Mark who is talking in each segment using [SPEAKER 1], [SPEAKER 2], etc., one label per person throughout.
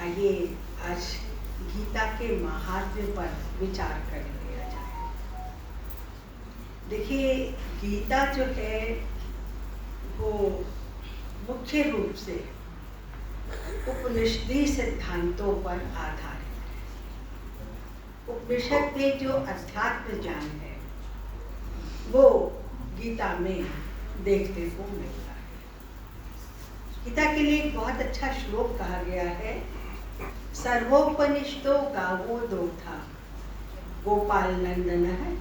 [SPEAKER 1] आइए आज गीता के महात्म्य पर विचार कर लिया जाए। देखिए, गीता जो है वो मुख्य रूप से उपनिषदीय सिद्धांतों पर आधारित है। उपनिषद में जो अध्यात्म ज्ञान है वो गीता में देखने को मिलता है। गीता के लिए एक बहुत अच्छा श्लोक कहा गया है, सर्वोपनिषदो गावो दोग्धा गोपाल नंदन है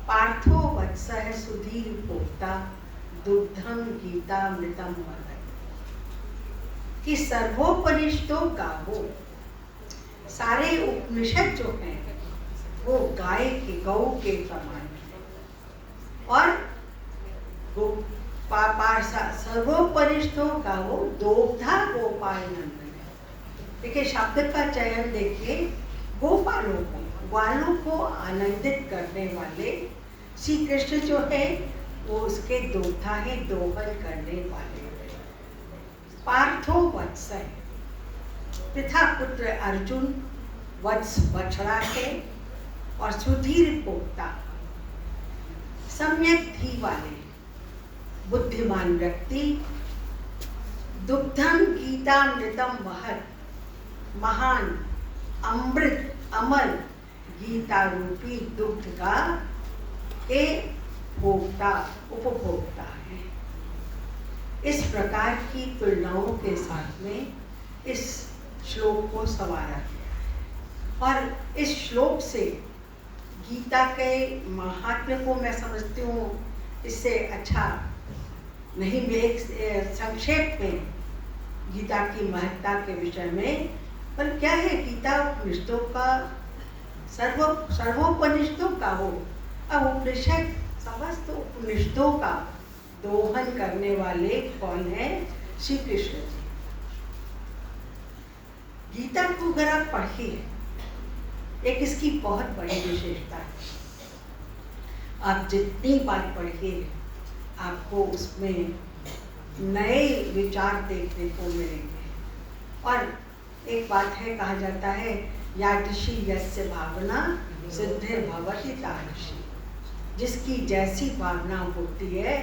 [SPEAKER 1] पार्थो वत्सः सुधीर पोता दुग्धम गीतामृतम वदति। कि सर्वोपनिषदो गावो, सारे उपनिषद जो हैं वो गाय के गौ के समान है। और सर्वोपनिषदो गावो दोग्धा गोपाल नंदन। देखिए शब्द का चयन देखिए, गोपालों को, ग्वालों को आनंदित करने वाले श्री कृष्ण जो है वो उसके दोग्धा है, दोहन करने वाले। पार्थो वत्स है, पिता पुत्र अर्जुन वत्स बछड़ा है, और सुधीर पोता सम्यक धी वाले बुद्धिमान व्यक्ति। दुग्धम गीतामृतम वहत, महान अमृत अमर गीता रूपी दुग्ध का के भोक्ता उपभोक्ता है। इस प्रकार की तुलनाओं के साथ में इस श्लोक को संवारा गया है। और इस श्लोक से गीता के महात्म्य को मैं समझती हूँ, इससे अच्छा नहीं। मैं एक संक्षेप में गीता की महत्ता के विषय में, पर क्या है, गीता उपनिषदों का सर्वोपनिषदों का हो। अब उपनिषद समस्त उपनिषदों का दोहन करने वाले कौन है? श्री कृष्ण जी। गीता को अगर आप पढ़िए, एक इसकी बहुत बड़ी विशेषता है, आप जितनी बार पढ़िए आपको उसमें नए विचार देखने को मिलेंगे। और एक बात है, कहा जाता है यादृशी यस्य भावना सिद्धिर भवति तादृशी। जिसकी जैसी भावना होती है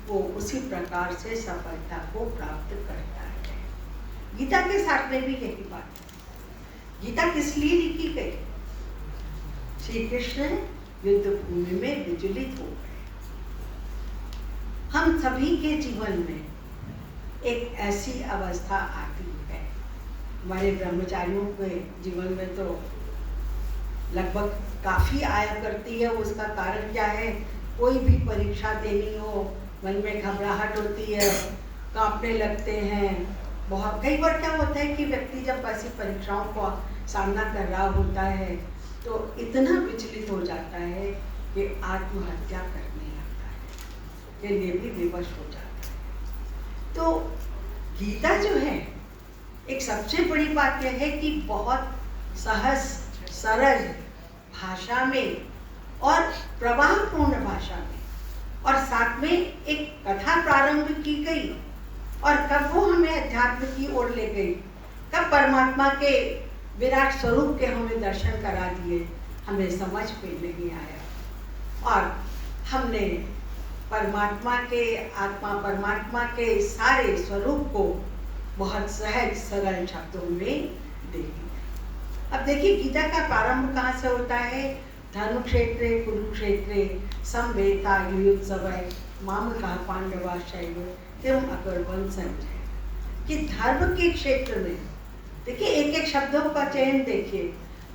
[SPEAKER 1] वो उसी प्रकार से सफलता को प्राप्त करता है। गीता के साथ में भी यही बात है। गीता किस लिए लिखी गई? श्री कृष्ण युद्ध भूमि में विचलित हो गए। हम सभी के जीवन में एक ऐसी अवस्था आती है, हमारे ब्रह्मचारियों के जीवन में तो लगभग काफ़ी आया करती है। उसका कारण क्या है? कोई भी परीक्षा देनी हो, मन में घबराहट होती है, कांपने लगते हैं बहुत। कई बार क्या होता है कि व्यक्ति जब ऐसी परीक्षाओं का सामना कर रहा होता है तो इतना विचलित हो जाता है कि आत्महत्या करने लगता है, के लिए भी विवश हो जाता है। तो गीता जो है, एक सबसे बड़ी बात यह है कि बहुत सहज सरल भाषा में और प्रवाहपूर्ण भाषा में, और साथ में एक कथा प्रारंभ की गई, और कब वो हमें अध्यात्म की ओर ले गई, कब परमात्मा के विराट स्वरूप के हमें दर्शन करा दिए, हमें समझ में नहीं आया। और हमने परमात्मा के, आत्मा परमात्मा के सारे स्वरूप को बहुत सहज सरल शब्दों में देखी। अब देखिए गीता का प्रारंभ कहाँ से होता है? धर्म क्षेत्रे कुरुक्षेत्रे समवेता युयुत्सवः मामकाः पांडवाश्चैव किम अकुर्वन् संजय। कि धर्म के क्षेत्र में देखिए, एक एक शब्दों का चयन देखिए,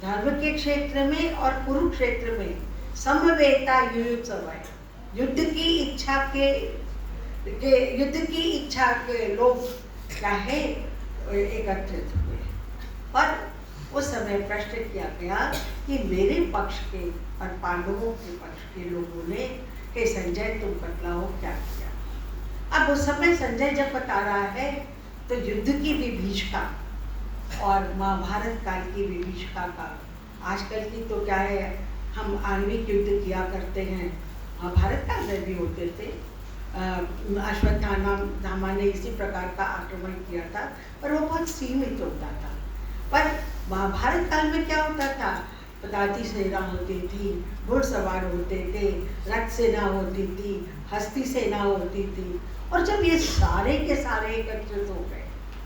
[SPEAKER 1] धर्म के क्षेत्र में और कुरुक्षेत्र में समवेता युयुत्सवः, युद्ध की इच्छा के लोग क्या है एकत्रित हुए। और उस समय प्रश्न किया गया कि मेरे पक्ष के और पांडवों के पक्ष के लोगों ने, हे संजय तुम बतलाओ क्या किया। अब उस समय संजय जब बता रहा है तो युद्ध की विभीषिका और महाभारत काल की विभीषिका का, आजकल की तो क्या है, हम आणविक युद्ध किया करते हैं, महाभारत काल में भी होते थे। अश्वत्थामा ने इसी प्रकार का आक्रमण किया था, पर वो बहुत सीमित होता था। पर महाभारत काल में क्या होता था, पदाती सेना होती थी, घुड़सवार होते थे, रथ सेना होती थी, हस्ती सेना होती थी। और जब ये सारे के सारे एकत्रित हो गए,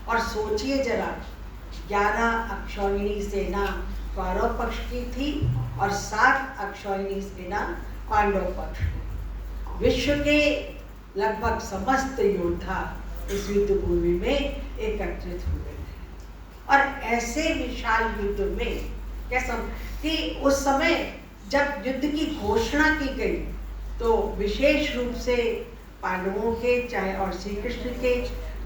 [SPEAKER 1] और सोचिए जरा, 11 अक्षौहिणी सेना कौरव पक्ष की थी और 7 अक्षौहिणी सेना पांडव पक्ष की। विश्व के लगभग समस्त योद्धा इस युद्ध भूमि में एकत्रित हुए थे। और ऐसे विशाल युद्ध में क्या कि उस समय जब युद्ध की घोषणा की गई तो विशेष रूप से पांडवों के चाहे और श्री कृष्ण के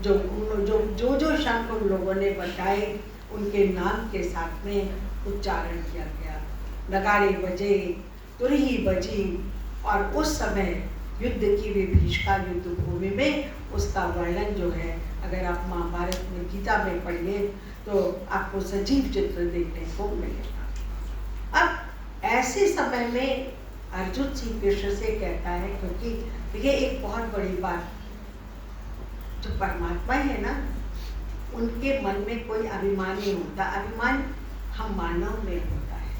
[SPEAKER 1] जो शंख उन लोगों ने बताए उनके नाम के साथ में उच्चारण किया गया, नगाड़े बजे, तुरही बजी। और उस समय युद्ध की विभीषिका युद्ध भूमि में उसका वर्णन जो है, अगर आप महाभारत में गीता में पढ़िए तो आपको सजीव चित्र देखने को मिलेगा। अब ऐसे समय में अर्जुन श्री कृष्ण से कहता है, क्योंकि ये एक बहुत बड़ी बात, जो परमात्मा है ना, उनके मन में कोई अभिमान नहीं होता। अभिमान हम मानव में होता है,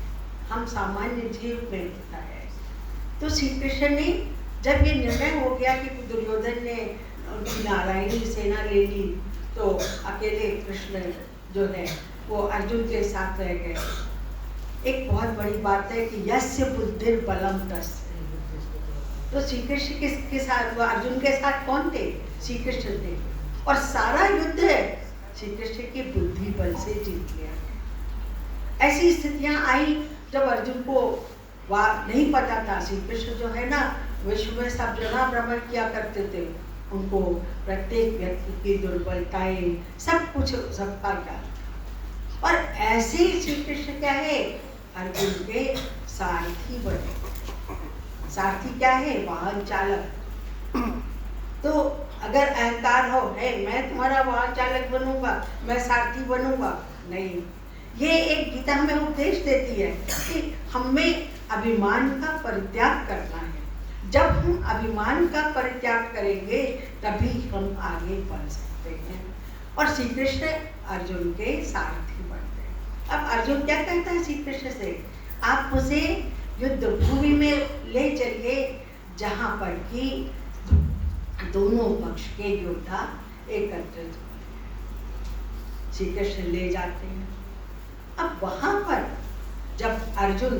[SPEAKER 1] हम सामान्य जीव में होता है। तो श्री कृष्ण ने जब ये निर्णय हो गया कि दुर्योधन ने उनकी नारायणी सेना ले ली, तो अकेले कृष्ण जो है वो अर्जुन के साथ रह गए। एक बहुत बड़ी बात है कि यस्य बुद्धिर बलम तस्य। तो श्री कृष्ण किसके साथ, वो अर्जुन के साथ कौन थे? श्री कृष्ण थे। और सारा युद्ध श्री कृष्ण की बुद्धि बल से जीत लिया। ऐसी स्थितियां आई जब अर्जुन को नहीं पता था। श्री कृष्ण जो है ना, विश्व में सब जगह भ्रमण किया करते थे, उनको प्रत्येक व्यक्ति की दुर्बलताएं सब कुछ सबका ज्ञान। और ऐसे ही श्री कृष्ण क्या है, अर्जुन के सारथी बने। सारथी क्या है? वाहन चालक। तो अगर अहंकार हो, है मैं तुम्हारा वाहन चालक बनूंगा, मैं सारथी बनूंगा, नहीं। ये एक गीता हमें उपदेश देती है कि हमें अभिमान का परित्याग करना है। जब हम अभिमान का परित्याग करेंगे तभी हम आगे बढ़ सकते हैं। और श्री कृष्ण अर्जुन के सारथी बनते हैं। अब अर्जुन क्या कहता है श्री कृष्ण से, आप मुझे युद्ध भूमि में ले चलिए जहां पर कि दोनों पक्ष के योद्धा एकत्रित हुए। श्री कृष्ण ले जाते हैं। अब वहां पर जब अर्जुन,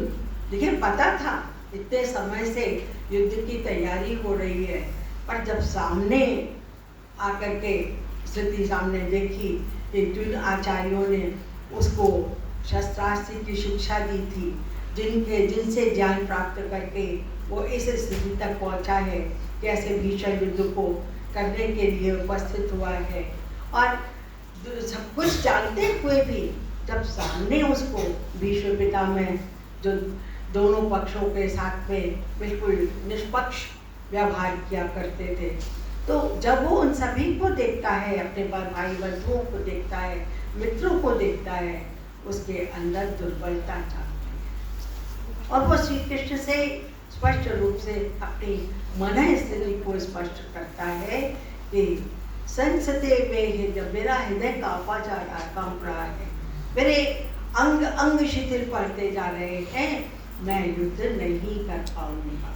[SPEAKER 1] देखिए पता था इतने समय से युद्ध की तैयारी हो रही है, पर जब सामने आकर के स्थिति सामने देखी कि जिन आचार्यों ने उसको शस्त्रास्त्र की शिक्षा दी थी, जिनसे ज्ञान प्राप्त करके वो इस स्थिति तक पहुंचा है, कैसे भीषण युद्ध को करने के लिए उपस्थित हुआ है, और सब कुछ जानते हुए भी जब सामने उसको भीष्म पितामह जो दोनों पक्षों के साथ में बिल्कुल निष्पक्ष व्यवहार किया करते थे, तो जब वो उन सभी को देखता है, अपने भाई बंधुओं को देखता है, मित्रों को देखता है, उसके अंदर दुर्बलता जागती है। और वो श्री कृष्ण से स्पष्ट रूप से अपनी मन स्थिति को स्पष्ट करता है कि संसते मेरा हृदय कांपा जा रहा, कांप रहा है, मेरे अंग अंग शिथिल पड़ते जा रहे हैं, मैं युद्ध नहीं कर पाऊंगा।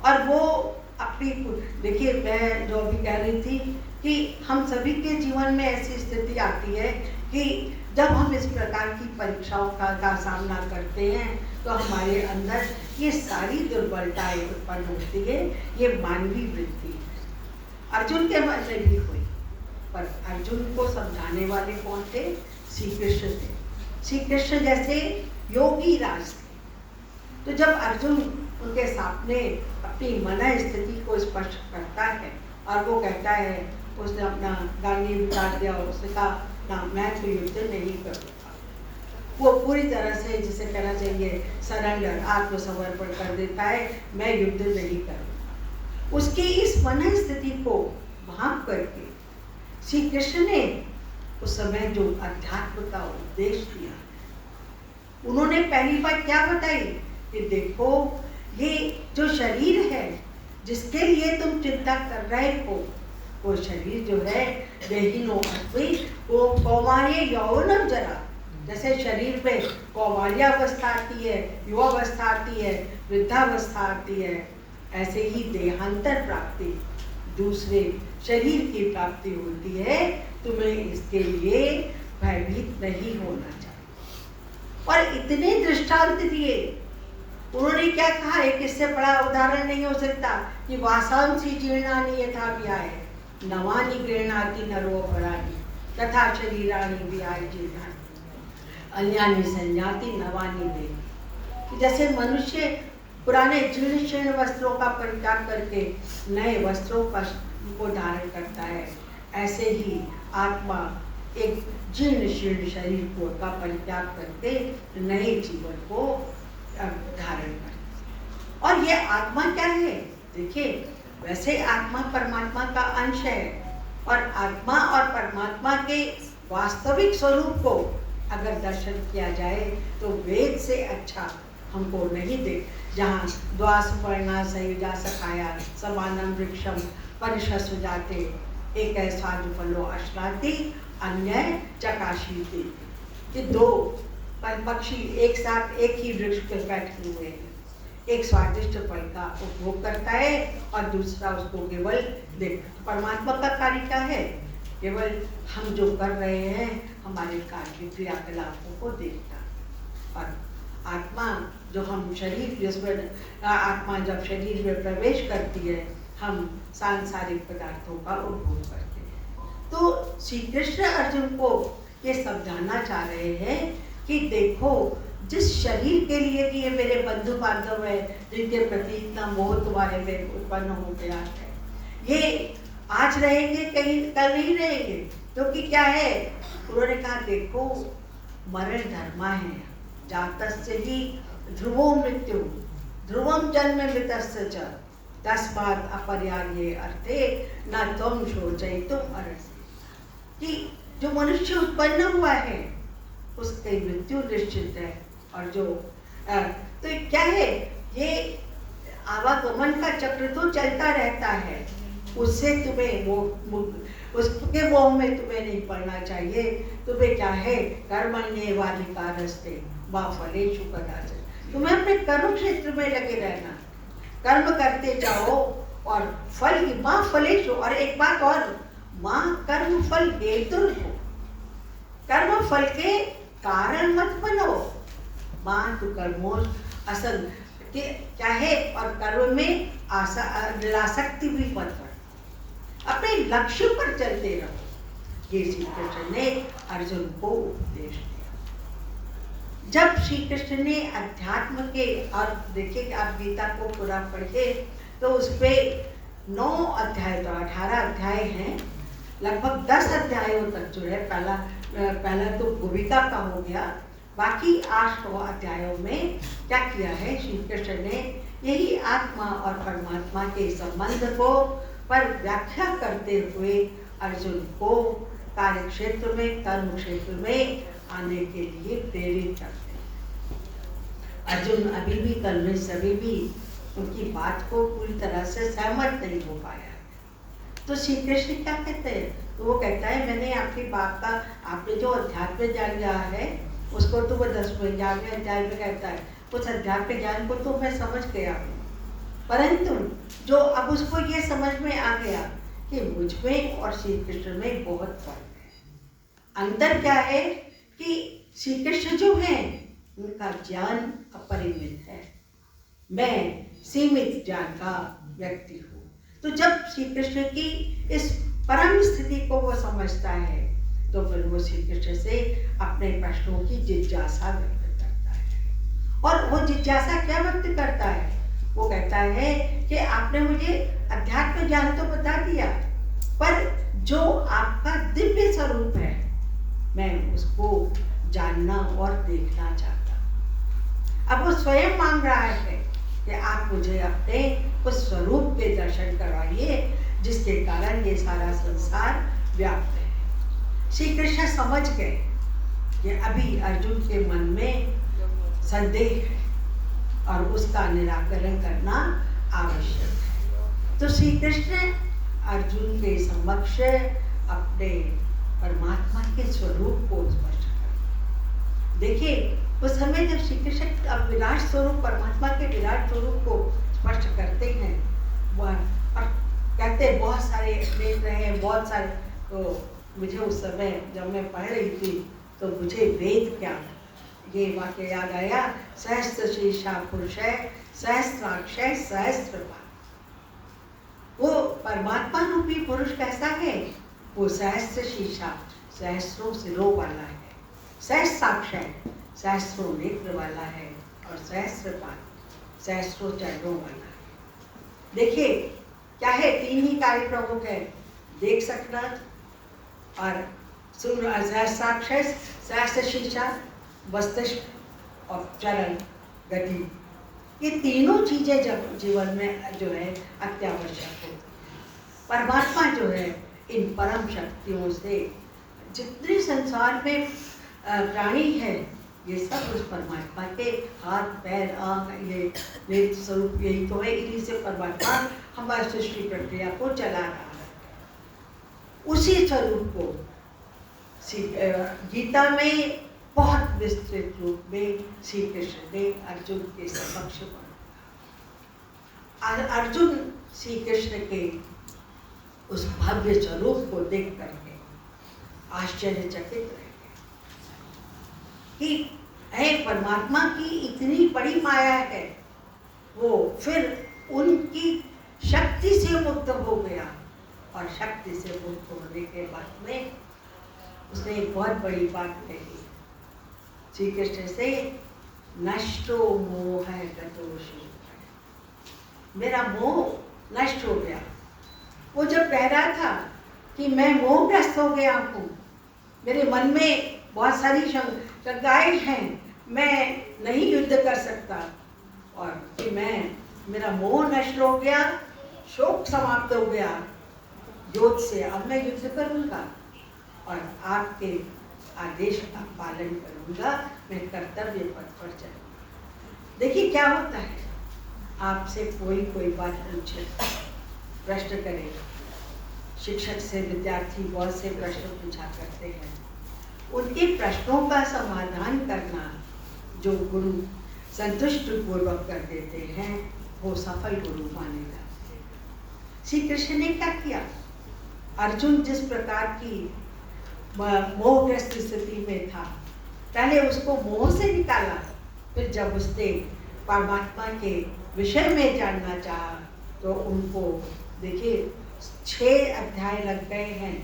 [SPEAKER 1] और वो अपनी, देखिए मैं जो अभी कह रही थी कि हम सभी के जीवन में ऐसी स्थिति आती है कि जब हम इस प्रकार की परीक्षाओं का सामना करते हैं तो हमारे अंदर ये सारी दुर्बलताएं उत्पन्न होती है। ये मानवीय वृत्ति है, अर्जुन के मन में भी हुई, पर अर्जुन को समझाने वाले कौन थे? श्री कृष्ण थे। श्री कृष्ण जैसे योगी राज थे। तो जब अर्जुन उनके सामने अपनी मन स्थिति को स्पष्ट करता है और वो कहता है, उसने अपना गांधी उतार दिया और उसने कहा ना, मैं तो युद्ध नहीं करूँगा। वो पूरी तरह से, जिसे कहना चाहिए सरेंडर, आत्मसमर्पण कर देता है, मैं युद्ध नहीं करूँगा। उसकी इस मन स्थिति को भांप करके श्री कृष्ण ने उस समय जो अध्यात्म का उपदेश दिया, उन्होंने पहली बात क्या बताई कि देखो, ये जो शरीर है जिसके लिए तुम चिंता कर रहे हो, वो शरीर जो है देहिनो अस्मि, वो कौमार्य यौवनम जरा, जैसे शरीर में कौमार्यावस्था आती है, युवावस्था आती है, वृद्धावस्था आती है, ऐसे ही देहांतर प्राप्ति, दूसरे शरीर की प्राप्ति होती है। तुम्हें इसके लिए भयभीत नहीं होना चाहिए। और इतने दृष्टांत दिए। उन्होंने क्या कहा, एक इससे बड़ा उदाहरण नहीं हो सकता कि वासांसी जीर्णानि यथा व्याय नवानि गृह्णाति नरोपराणि तथा शरीराणि व्याय जीर्णानि अन्यानि संयाति नवानि वेद। जैसे मनुष्य पुराने जीर्ण शीर्ण वस्त्रों का परित्याग करके नए वस्त्रों को धारण करता है, ऐसे ही आत्मा एक जीर्ण शीर्ण शरीर को का परित्याग करके नए जीवन को धारण करती। और ये आत्मा क्या है? देखिए, वैसे आत्मा परमात्मा का अंश है, और आत्मा और परमात्मा के वास्तविक स्वरूप को अगर दर्शन किया जाए तो वेद से अच्छा हमको नहीं देख। जहाँ द्वासपर्णा संयुजा सखाया समानम वृक्षम परिशसु जाते एक ऐसा फलो अश्रांति अन्य चकाशीति। ये दो पक्षी एक साथ एक ही वृक्ष पर बैठे हुए हैं, एक स्वादिष्ट फल का उपभोग करता है और दूसरा उसको केवल देख। परमात्मा का कार्य क्या है? केवल हम जो कर रहे हैं हमारे कार्य क्रियाकलापों को देखना। और आत्मा जो हम शरीर, जिसमें आत्मा जब शरीर में प्रवेश करती है, हम सांसारिक पदार्थों का उपभोग करते हैं। तो श्री कृष्ण अर्जुन को ये समझाना चाह रहे हैं कि देखो, जिस शरीर के लिए भी ये मेरे बंधु बांधव है, जिनके प्रति इतना मोह तुम्हारे में उत्पन्न हो गया है, ये आज रहेंगे, कहीं कल नहीं रहेंगे। क्योंकि क्या है? उन्होंने कहा देखो, मरण धर्मा है, जातस्य ही ध्रुवो मृत्यु ध्रुवम जन्म मृतस्य च तस्मात् अपरिहार्ये अर्थे न त्वं शोचयितुम् अर्हसि। कि जो मनुष्य उत्पन्न हुआ है उसकी मृत्यु निश्चित है। और जो तो क्या है, ये आवागमन का चक्र तो चलता रहता है, उससे तुम्हें उसके मोह में तुम्हें नहीं पड़ना चाहिए। तुम्हें क्या है, कर्मण्येवाधिकारस्ते मा फलेषु कदाचन। तुम्हें अपने कर्म क्षेत्र में लगे रहना, कर्म करते जाओ और फल की माँ फलेषु। और एक बात और, माँ कर्म फल हेतुर्भुः, कर्म फल के कारण मत बनो। माँ तु कर्मो असल क्या है, और कर्म में आसक्ति भी मत बनो, अपने लक्ष्य पर चलते रहो। ये श्री कृष्ण ने अर्जुन को उपदेश दिया। जब श्री कृष्ण ने अध्यात्म के, और देखिए कि आप गीता को पूरा पढ़े तो उस पे 9 अध्याय, तो 18 अध्याय हैं, लगभग 10 अध्यायों तक जो है, पहला तो भूमिका का हो गया, बाकी 8 अध्यायों में क्या किया है, श्री कृष्ण ने यही आत्मा और परमात्मा के संबंध को पर व्याख्या करते हुए अर्जुन को कार्य क्षेत्र में, कर्म क्षेत्र में आने के लिए प्रेरित करते हैं। अर्जुन अभी भी कल में सभी भी उनकी बात को पूरी तरह से सहमत नहीं हो पाया। तो श्री कृष्ण क्या कहते हैं? तो वो कहता है, मैंने आपकी बात का, आपने जो अध्यात्म ज्ञान लिया है उसको तो वो 10वें 11वें अध्याय में कहता है, उस अध्यात्म ज्ञान को तो मैं समझ गया, परंतु जो अब उसको ये समझ में आ गया कि मुझ में और श्री कृष्ण में बहुत फर्क है। अंतर क्या है कि श्री कृष्ण जो है उनका ज्ञान अपरिमित है, मैं सीमित ज्ञान का व्यक्ति हूँ। तो जब श्री कृष्ण की इस परम स्थिति को वो समझता है तो फिर वो श्री कृष्ण से अपने प्रश्नों की जिज्ञासा व्यक्त करता है। और वो जिज्ञासा क्या व्यक्त करता है? वो कहता है कि आपने मुझे अध्यात्म ज्ञान तो बता दिया, पर जो आपका दिव्य स्वरूप है मैं उसको जानना और देखना चाहता। अब वो स्वयं मांग रहा है कि आप मुझे अपने उस स्वरूप के दर्शन करवाइए जिसके कारण ये सारा संसार व्याप्त है। श्री कृष्ण समझ गए कि अभी अर्जुन के मन में संदेह है और उसका निराकरण करना आवश्यक है। तो श्री कृष्ण अर्जुन के समक्ष अपने परमात्मा के स्वरूप को स्पष्ट कर, देखिए उस समय जब श्री कृष्ण अब विराट स्वरूप परमात्मा के विराट स्वरूप को स्पष्ट करते हैं वह और कहते हैं बहुत सारे नेत्र हैं, बहुत सारे। तो मुझे उस समय जब मैं पढ़ रही थी तो मुझे वेद क्या ये वाक्य याद आया, सहस्त्र शीर्षा पुरुष है सहस्त्राक्ष सहस्त्रपाद। वो परमात्मा रूपी पुरुष कैसा है? वो सहस्त्र शीर्षा सहस्त्रों सिरों वाला है, सहस्त्राक्ष सहस्त्रों नेत्र वाला है और सहस्त्रपाद सहस्त्रों चरणों वाला है। देखिए क्या है, तीन ही कार्य प्रमुख है, देख सकना और सुन, सहस्त्राक्ष सहस्त्र शीर्षा मस्तिष्क और चरण गति, ये तीनों चीजें जब जीवन में जो है अत्यावश्यक होती है। परमात्मा जो है इन परम शक्तियों से जितने संसार में प्राणी है ये सब उस परमात्मा के हाथ पैर आँख ये नेत्र स्वरूप यही तो है, इन्हीं से परमात्मा हमारी सृष्टि प्रक्रिया को चला रहा है। उसी स्वरूप को गीता में बहुत विस्तृत रूप में श्री कृष्ण ने अर्जुन के समक्ष पढ़ा। अर्जुन श्री कृष्ण के उस भव्य स्वरूप को देख करके आश्चर्यचकित रह गए कि है परमात्मा की इतनी बड़ी माया है। वो फिर उनकी शक्ति से मुक्त हो गया और शक्ति से मुक्त होने के बाद में उसने एक बहुत बड़ी बात कही श्री कृष्ण से, नष्टो मोह है गतोषी, मेरा मोह नष्ट हो गया। वो जब कह रहा था कि मैं मोहग्रस्त हो गया हूँ, मेरे मन में बहुत सारी शंकाएं हैं, मैं नहीं युद्ध कर सकता और कि मेरा मोह नष्ट हो गया, शोक समाप्त हो गया युद्ध से, अब मैं युद्ध करूँगा और आपके आदेश का पालन करूँगा, मैं कर्तव्य पथ पर चलूँगा। देखिए क्या होता है, आपसे कोई बात पूछे, प्रश्न करे, शिक्षक से विद्यार्थी बहुत से प्रश्न पूछा करते हैं, उनके प्रश्नों का समाधान करना जो गुरु संतुष्ट पूर्वक कर देते हैं वो सफल गुरु माने जाते हैं। श्री कृष्ण ने क्या किया, अर्जुन जिस प्रकार की मोहग्रस्त स्थिति में था, पहले उसको मोह से निकाला, फिर जब उसने परमात्मा के विषय में जानना चाहा तो उनको देखिए 6 अध्याय लग गए हैं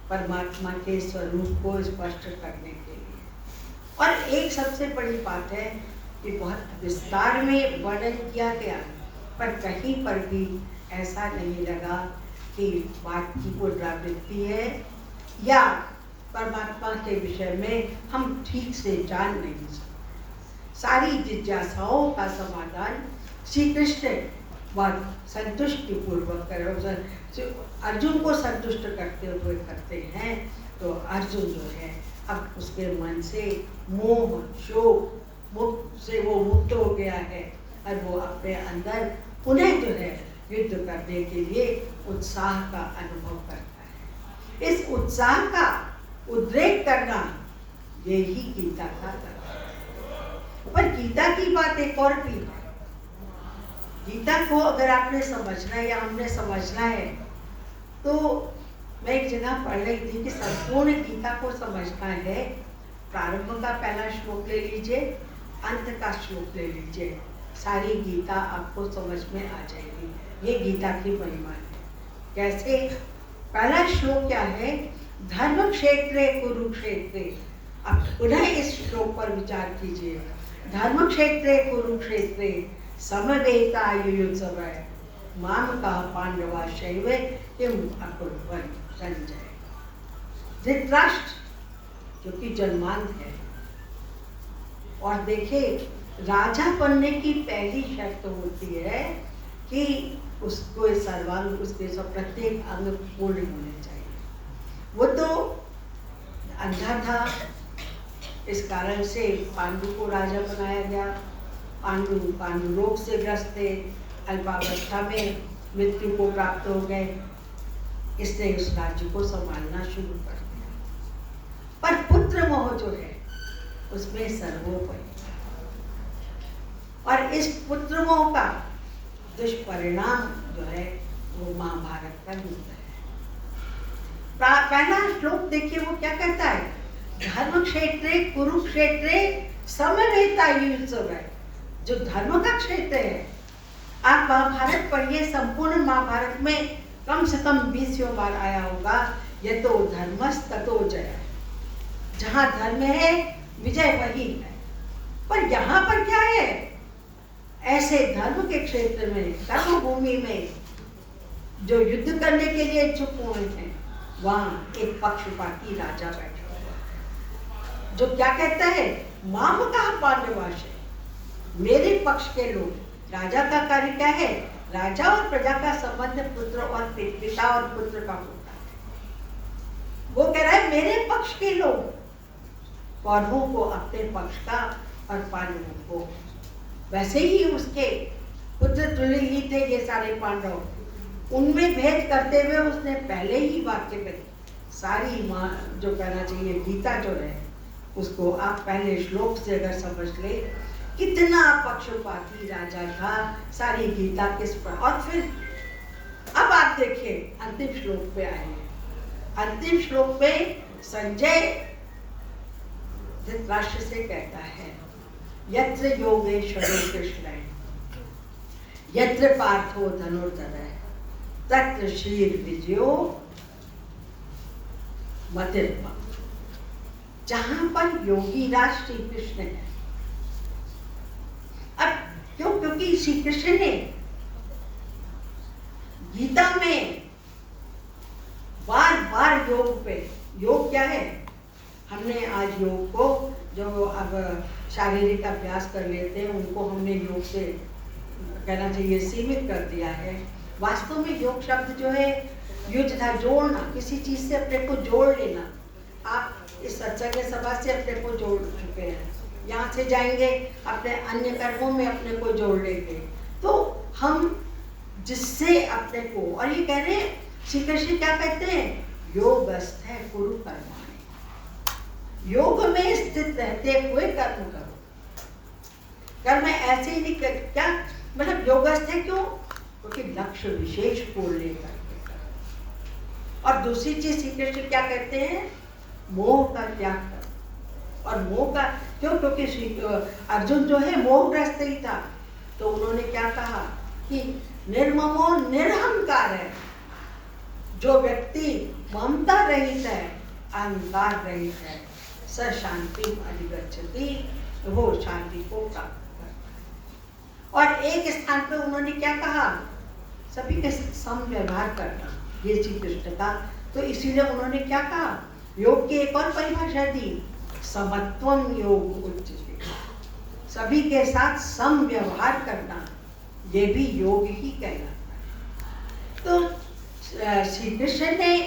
[SPEAKER 1] परमात्मा के स्वरूप को स्पष्ट करने के लिए। और एक सबसे बड़ी बात है कि बहुत विस्तार में वर्णन किया गया, पर कहीं पर भी ऐसा नहीं लगा कि बात की पुनरावृत्ति है या परमात्मा के विषय में हम ठीक से जान नहीं सकते। सारी जिज्ञासाओं का समाधान श्री कृष्ण बहुत संतुष्टि पूर्वक कर अर्जुन को संतुष्ट करते हुए करते हैं। तो अर्जुन जो है अब उसके मन से मोह शोक से वो मुक्त हो गया है और वो अपने अंदर पुनः जो है युद्ध करने के लिए उत्साह का अनुभव करता है। इस उत्साह का उद्रेक करना यही गीता का धर्म है। पर गीता की बात एक और भी है। गीता को अगर आपने समझना है या हमने समझना है तो मैं एक जगह पढ़ रही थी कि संपूर्ण गीता को समझना है, प्रारंभ का पहला श्लोक ले लीजिए, अंत का श्लोक ले लीजिए, सारी गीता आपको समझ में आ जाएगी। ये गीता की महिमा है। कैसे? पहला श्लोक क्या है? धर्म क्षेत्रे कुरुक्षेत्रे। अब पुनः इस श्लोक पर विचार कीजिए। धर्म क्षेत्रे कुरुक्षेत्रे समवेता युयुत्सव माम का पांडवा शैव किम अकुर्वन् संजय। धृतराष्ट्र जो कि जन्मांध है, और देखिए राजा बनने की पहली शर्त होती है कि उसको सर्वांग उसके सब प्रत्येक अंग पूर्ण होने चाहिए। वो तो अंधा था, इस कारण से पांडु को राजा बनाया गया। पांडु रोग से ग्रस्त थे, अल्पावस्था में मृत्यु को प्राप्त हो गए, इसने उस राज्य को संभालना शुरू कर दिया। पर पुत्र मोह जो है उसमें सर्वोपरि। और इस पुत्रमोह का दुष्परिणाम जो है वो महाभारत का युद्ध है। पहला श्लोक देखिए वो क्या कहता है, धर्म क्षेत्रे कुरुक्षेत्रे समवेता युत्सव है। जो धर्म का क्षेत्र है, आप महाभारत पढ़िए, संपूर्ण महाभारत में कम से कम 20 बार आया होगा, ये तो धर्मस्ततो जय। जहाँ धर्म है विजय वही है। पर यहाँ पर क्या है, ऐसे धर्म के क्षेत्र में, कर्म भूमि में जो युद्ध करने के लिए इच्छुक हुए हैं, वहाँ एक पक्षपाती राजा बैठा हुआ है जो क्या कहता है, माम का पांडवाश, मेरे पक्ष के लोग। राजा का कार्य क्या है, राजा और प्रजा का संबंध पुत्र और पिता और पुत्र का होता है। वो कह रहा है मेरे पक्ष के लोग, कौरवों को अपने पक्ष का और पांडवों को। वैसे ही उसके पुत्र तुल्य ही थे ये सारे पांडव, उनमें भेद करते हुए उसने पहले ही वाक्य में सारी जो कहना चाहिए गीता जो है उसको आप पहले श्लोक से अगर समझ ले, कितना पक्षपाती राजा था, सारी गीता किस पर। और फिर अब आप देखिए अंतिम श्लोक पे आए हैं। अंतिम श्लोक पे संजय धृतराष्ट्र से कहता है, यत्र योगेश्वरो कृष्ण यत्र पार्थो धनुर्धरः तत्र श्रीर विजयो मतिर्मा। जहां पर योगी राज श्री कृष्ण है। अब क्यों, क्योंकि श्री कृष्ण ने गीता में बार बार योग पे, योग क्या है, हमने आज योग को जो अब शारीरिक अभ्यास कर लेते हैं उनको हमने योग से कहना चाहिए सीमित कर दिया है। वास्तव में योग शब्द जो है युद्ध था, जोड़ना, किसी चीज से अपने को जोड़ लेना। आप इस सत्संग सभा से अपने को जोड़ चुके हैं, यहाँ से जाएंगे अपने अन्य कर्मों में अपने को जोड़ लेंगे। तो हम जिससे अपने को, और ये कह रहे हैं श्री कृष्ण क्या कहते हैं, योगस्थ है कुरु कर्माणि, योग में स्थित रहते हुए कर्म करो। कर्म ऐसे ही नहीं कर, क्या मतलब योगस्थ है क्यों, क्योंकि लक्ष्य विशेष को लेकर। और दूसरी चीज श्री कृष्ण क्या कहते हैं, मोह का त्याग करो। और मोह का क्यों, क्योंकि अर्जुन जो है मोहग्रस्त ही था, तो उन्होंने क्या कहा कि निर्ममो निरहंकार है। जो व्यक्ति ममता रहित है, अहंकार रहित है, स शांति अधिगच्छति, वो शांति को प्राप्त करता है। और एक स्थान पे उन्होंने क्या कहा, सभी के सम व्यवहार करना, ये श्री कृष्ण का। तो इसीलिए उन्होंने क्या कहा, योग की एक और परिभाषा दी, समत्वम योग उच्यते, सभी के साथ सम व्यवहार करना, ये भी योग ही कहलाता है। तो श्री कृष्ण ने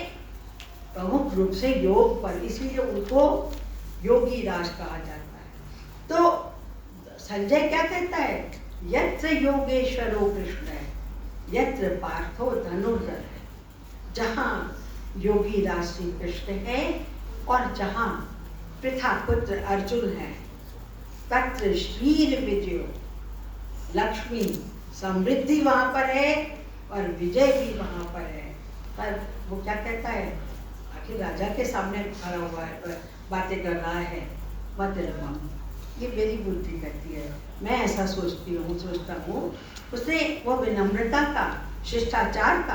[SPEAKER 1] प्रमुख रूप से योग पर, इसीलिए उनको योगी राज कहा जाता है। तो संजय क्या कहता है, यत्र योगेश्वरो कृष्ण है यत्र पार्थो धनुर्धर है। जहाँ योगी राज श्री कृष्ण है और जहाँ पृथा पुत्र अर्जुन है, तत्र श्रीर विजयो, लक्ष्मी समृद्धि वहाँ पर है और विजय भी वहाँ पर है। पर वो क्या कहता है, आखिर राजा के सामने खड़ा हुआ है, बातें कर रहा है, मत रमम, ये मेरी बुद्धि कहती है, मैं ऐसा सोचता हूँ। उसने वो विनम्रता का, शिष्टाचार का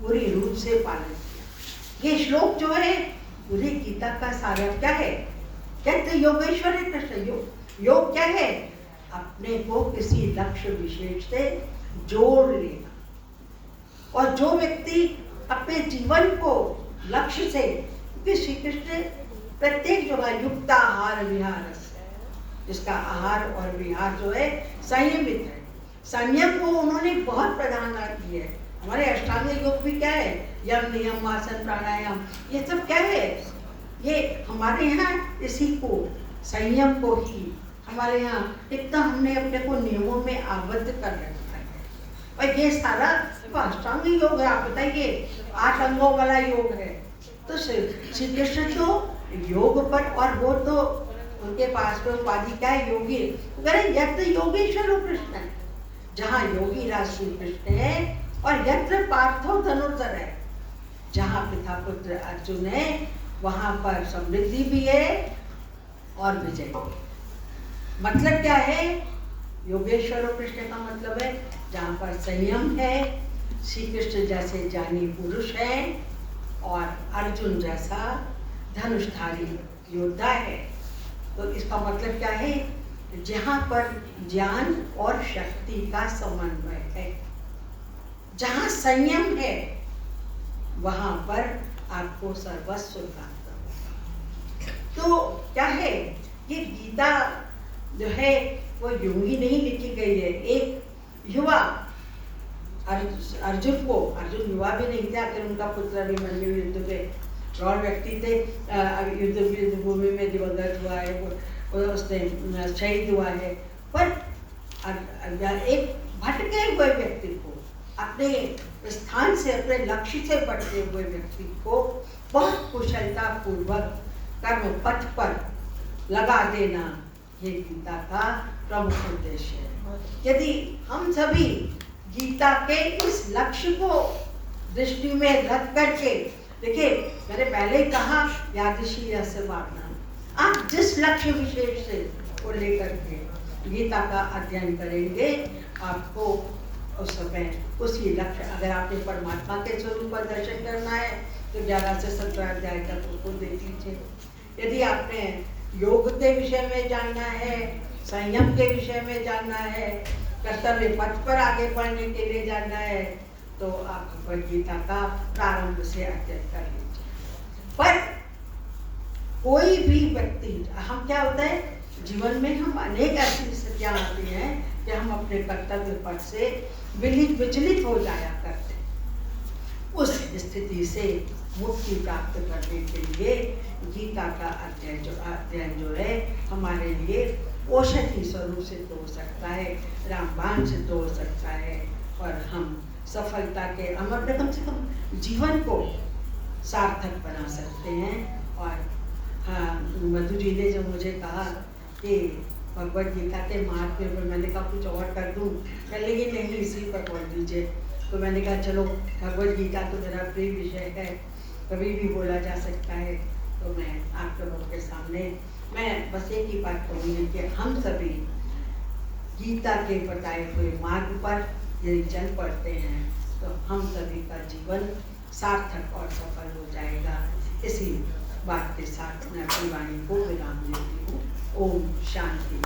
[SPEAKER 1] पूरी रूप से पालन किया। ये श्लोक जो है पूरी गीता का सारा क्या है, कहते योगेश्वर कृष्ण। योग क्या है, अपने को किसी लक्ष्य विशेष से जोड़ लेना। और जो व्यक्ति अपने जीवन को लक्ष्य से, क्योंकि श्री कृष्ण प्रत्येक जो है युक्त आहार विहार, जिसका आहार और विहार जो है संयमित है, संयम को उन्होंने बहुत प्रधानता दी है। हमारे अष्टांग योग भी क्या है, यम नियम आसन प्राणायाम, ये सब क्या है, ये हमारे यहाँ इसी को, संयम को ही हमारे यहाँ इतना हमने अपने को नियमों में आबद्ध कर रखा है। और ये सारा अष्टांग योग है, आप बताइए 8 अंगों वाला योग है। तो श्री कृष्ण तो योग पर, और वो तो उनके पास में उपाधि क्या है? योगी। तो कह रहे यत्र योगेश्वर कृष्ण है, जहाँ योगी राज श्री कृष्ण है, और यत्र पार्थो धनुर्धर है, जहाँ पिता पुत्र अर्जुन है वहां पर समृद्धि भी है और विजय भी। मतलब क्या है? योगेश्वर कृष्ण का मतलब है जहाँ पर संयम है, श्री कृष्ण जैसे ज्ञानी पुरुष है, और अर्जुन जैसा धनुषधारी योद्धा है। तो इसका मतलब क्या है? जहाँ पर ज्ञान और शक्ति का समन्वय है, जहाँ संयम है, वहां पर आपको सर्वस्व प्राप्त होगा। तो क्या है, ये गीता जो है वो यूं ही नहीं लिखी गई है। एक युवा अर्जुन को, अर्जुन युवा भी नहीं थे, आखिर उनका पुत्र अभिमन्यु युद्ध के प्रौढ़ व्यक्ति थे, युद्ध भूमि में दिवंगत हुआ है, उसने शहीद हुआ है। पर एक भटके हुए व्यक्ति को, अपने स्थान से, अपने लक्ष्य से भटके हुए व्यक्ति को बहुत कुशलता पूर्वक कर्म पथ पर लगा देना, ये गीता का प्रमुख उद्देश्य है। यदि हम सभी गीता के इस लक्ष्य को दृष्टि में रख करके, देखिए मैंने पहले ही कहा यादृशी यस्य वारणा, आप जिस लक्ष्य विशेष से को लेकर के गीता का अध्ययन करेंगे, आपको उस समय उसी लक्ष्य, अगर आपने परमात्मा के स्वरूप का दर्शन करना है तो 11 से 17 अध्याय तक उसको देख लीजिए। यदि आपने योग के विषय में जानना है, संयम के विषय में जानना है, कर्तव्य पथ पर आगे बढ़ने के लिए जानना है, तो आप भगवद गीता का प्रारंभ से अध्ययन कर लीजिए। पर कोई भी व्यक्ति, हम क्या होता है जीवन में, हम अनेक ऐसी स्थितियां आती हैं कि हम अपने कर्तव्य पथ से विचलित हो जाया करते हैं। उस स्थिति से मुक्ति प्राप्त करने के लिए गीता का अध्ययन जो है हमारे लिए औषधि स्वरूप सिद्ध हो सकता है, रामबाण सिद्ध हो सकता है, और हम सफलता के, हम अपने कम से कम जीवन को सार्थक बना सकते हैं। और हाँ, मधु जी ने जब मुझे कहा कि भगवद गीता के मार्ग में, मैंने कहा कुछ और कर दूँ, लेकिन नहीं इसी पर बोल दीजिए। तो मैंने कहा चलो, भगवद गीता तो मेरा प्रिय विषय है, कभी भी बोला जा सकता है। तो मैं आप लोगों के सामने मैं बस एक ही बात कहूँगी कि हम सभी गीता के बताए हुए मार्ग पर यदि चल पड़ते हैं तो हम सभी का जीवन सार्थक और सफल हो जाएगा। इसी बात के साथ मैं अपनी वाणी को विराम देती हूँ। ओम शांति।